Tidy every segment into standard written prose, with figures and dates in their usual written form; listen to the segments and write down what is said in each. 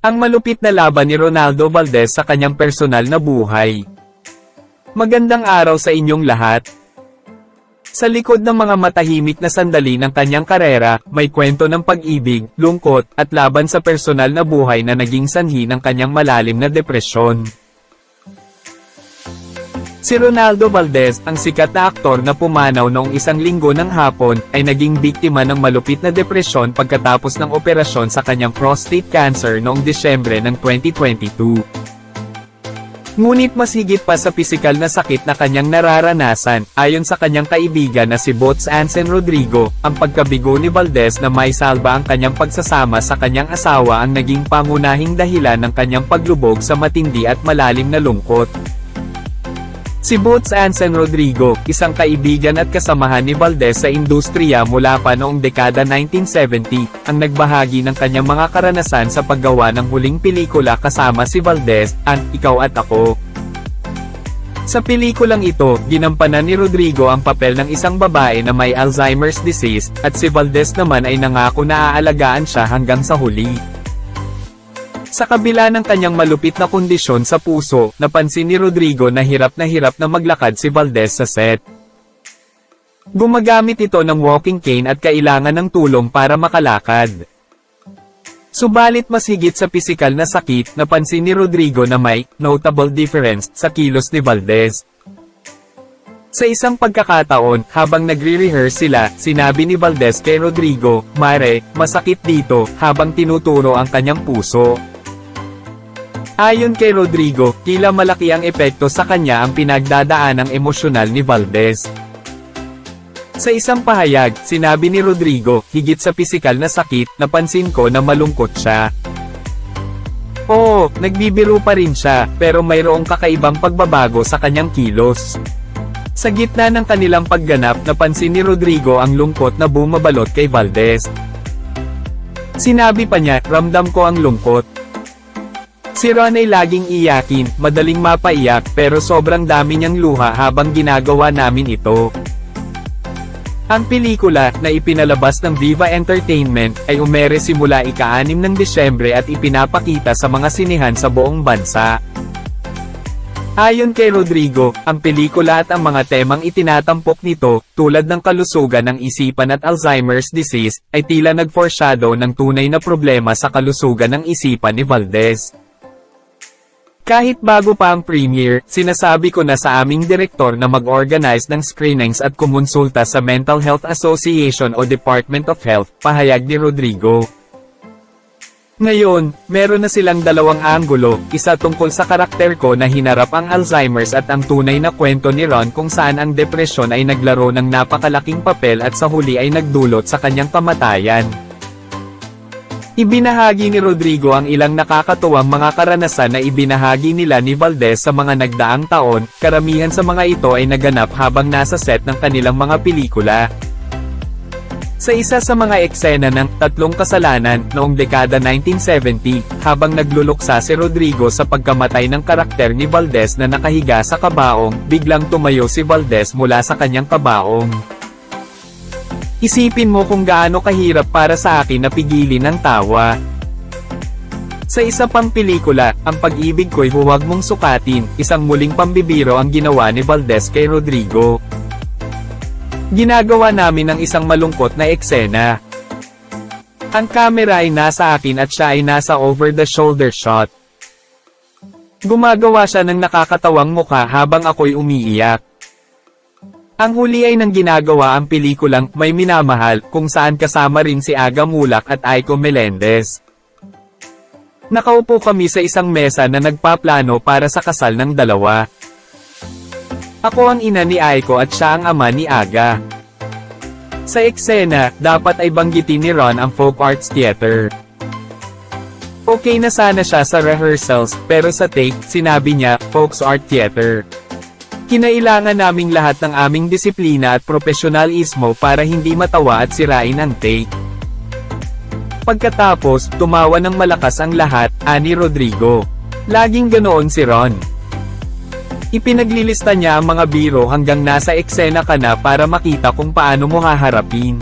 Ang malupit na laban ni Ronaldo Valdez sa kanyang personal na buhay. Magandang araw sa inyong lahat. Sa likod ng mga matahimik na sandali ng kanyang karera, may kwento ng pag-ibig, lungkot, at laban sa personal na buhay na naging sanhi ng kanyang malalim na depresyon. Si Ronaldo Valdez, ang sikat na aktor na pumanaw noong isang linggo ng hapon, ay naging biktima ng malupit na depresyon pagkatapos ng operasyon sa kanyang prostate cancer noong Disyembre ng 2022. Ngunit mas higit pa sa pisikal na sakit na kanyang nararanasan, ayon sa kanyang kaibigan na si Boots Ansen Rodrigo, ang pagkabigo ni Valdez na may salba ang kanyang pagsasama sa kanyang asawa ang naging pangunahing dahilan ng kanyang paglubog sa matindi at malalim na lungkot. Si Boots Ansen Rodrigo, isang kaibigan at kasamahan ni Valdez sa industriya mula pa noong dekada 1970, ang nagbahagi ng kanyang mga karanasan sa paggawa ng huling pelikula kasama si Valdez, ang Ikaw at Ako. Sa pelikulang ito, ginampanan ni Rodrigo ang papel ng isang babae na may Alzheimer's disease, at si Valdez naman ay nangako na aalagaan siya hanggang sa huli. Sa kabila ng kanyang malupit na kondisyon sa puso, napansin ni Rodrigo na hirap na maglakad si Valdez sa set. Gumagamit ito ng walking cane at kailangan ng tulong para makalakad. Subalit mas higit sa pisikal na sakit, napansin ni Rodrigo na may notable difference sa kilos ni Valdez. Sa isang pagkakataon, habang nagre-rehearse sila, sinabi ni Valdez kay Rodrigo, "Mare, masakit dito," habang tinuturo ang kanyang puso. Ayon kay Rodrigo, tila malaki ang epekto sa kanya ang pinagdadaanang emosyonal ni Valdez. Sa isang pahayag, sinabi ni Rodrigo, "Higit sa pisikal na sakit, napansin ko na malungkot siya. Oo, nagbibiro pa rin siya, pero mayroong kakaibang pagbabago sa kanyang kilos." Sa gitna ng kanilang pagganap, napansin ni Rodrigo ang lungkot na bumabalot kay Valdez. Sinabi pa niya, "Ramdam ko ang lungkot. Si Ron ay laging iyakin, madaling mapaiyak, pero sobrang dami niyang luha habang ginagawa namin ito." Ang pelikula, na ipinalabas ng Viva Entertainment, ay umere simula ika-6 ng Disyembre at ipinapakita sa mga sinehan sa buong bansa. Ayon kay Rodrigo, ang pelikula at ang mga temang itinatampok nito, tulad ng kalusugan ng isipan at Alzheimer's disease, ay tila nag-foreshadow ng tunay na problema sa kalusugan ng isipan ni Valdez. Kahit bago pa ang premiere, sinasabi ko na sa aming direktor na mag-organize ng screenings at kumonsulta sa Mental Health Association o Department of Health, pahayag ni Rodrigo. Ngayon, meron na silang dalawang anggulo, isa tungkol sa karakter ko na hinarap ang Alzheimer's at ang tunay na kwento ni Ron kung saan ang depresyon ay naglaro ng napakalaking papel at sa huli ay nagdulot sa kanyang kamatayan. Ibinahagi ni Rodrigo ang ilang nakakatuwang mga karanasan na ibinahagi nila ni Valdez sa mga nagdaang taon, karamihan sa mga ito ay naganap habang nasa set ng kanilang mga pelikula. Sa isa sa mga eksena ng Tatlong Kasalanan noong dekada 1970, habang nagluluksa si Rodrigo sa pagkamatay ng karakter ni Valdez na nakahiga sa kabaong, biglang tumayo si Valdez mula sa kanyang kabaong. Isipin mo kung gaano kahirap para sa akin na pigilin ang tawa. Sa isa pang pelikula, Ang Pag-ibig Ko'y Huwag Mong Sukatin, isang muling pambibiro ang ginawa ni Valdez kay Rodrigo. Ginagawa namin ang isang malungkot na eksena. Ang kamera ay nasa akin at siya ay nasa over-the-shoulder shot. Gumagawa siya ng nakakatawang mukha habang ako'y umiiyak. Ang huli ay nang ginagawa ang pelikulang May Minamahal, kung saan kasama rin si Aga Mulak at Aiko Melendez. Nakaupo kami sa isang mesa na nagpaplano para sa kasal ng dalawa. Ako ang ina ni Aiko at siya ang ama ni Aga. Sa eksena, dapat ay banggitin ni Ron ang Folk Arts Theater. Okay na sana siya sa rehearsals, pero sa take, sinabi niya, Folks Art Theater. Kinailangan naming lahat ng aming disiplina at profesionalismo para hindi matawa at sirain ang take. Pagkatapos, tumawa ng malakas ang lahat, ani Rodrigo. Laging ganoon si Ron. Ipinaglilista niya ang mga biro hanggang nasa eksena ka na para makita kung paano mo haharapin.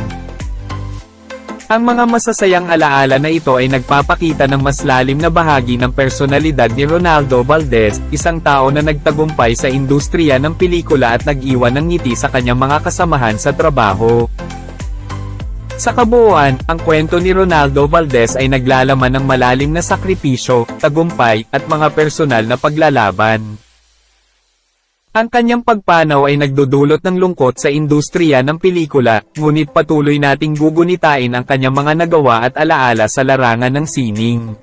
Ang mga masasayang alaala na ito ay nagpapakita ng mas lalim na bahagi ng personalidad ni Ronaldo Valdez, isang tao na nagtagumpay sa industriya ng pelikula at nag-iwan ng ngiti sa kanyang mga kasamahan sa trabaho. Sa kabuuan, ang kwento ni Ronaldo Valdez ay naglalaman ng malalim na sakripisyo, tagumpay, at mga personal na paglalaban. Ang kanyang pagpanaw ay nagdudulot ng lungkot sa industriya ng pelikula, ngunit patuloy nating gugunitain ang kanyang mga nagawa at alaala sa larangan ng sining.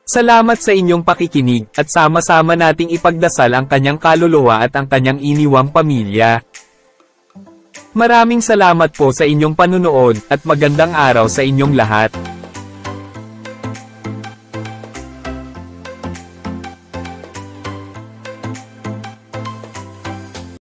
Salamat sa inyong pakikinig, at sama-sama nating ipagdasal ang kanyang kaluluwa at ang kanyang iniwang pamilya. Maraming salamat po sa inyong panunood, at magandang araw sa inyong lahat.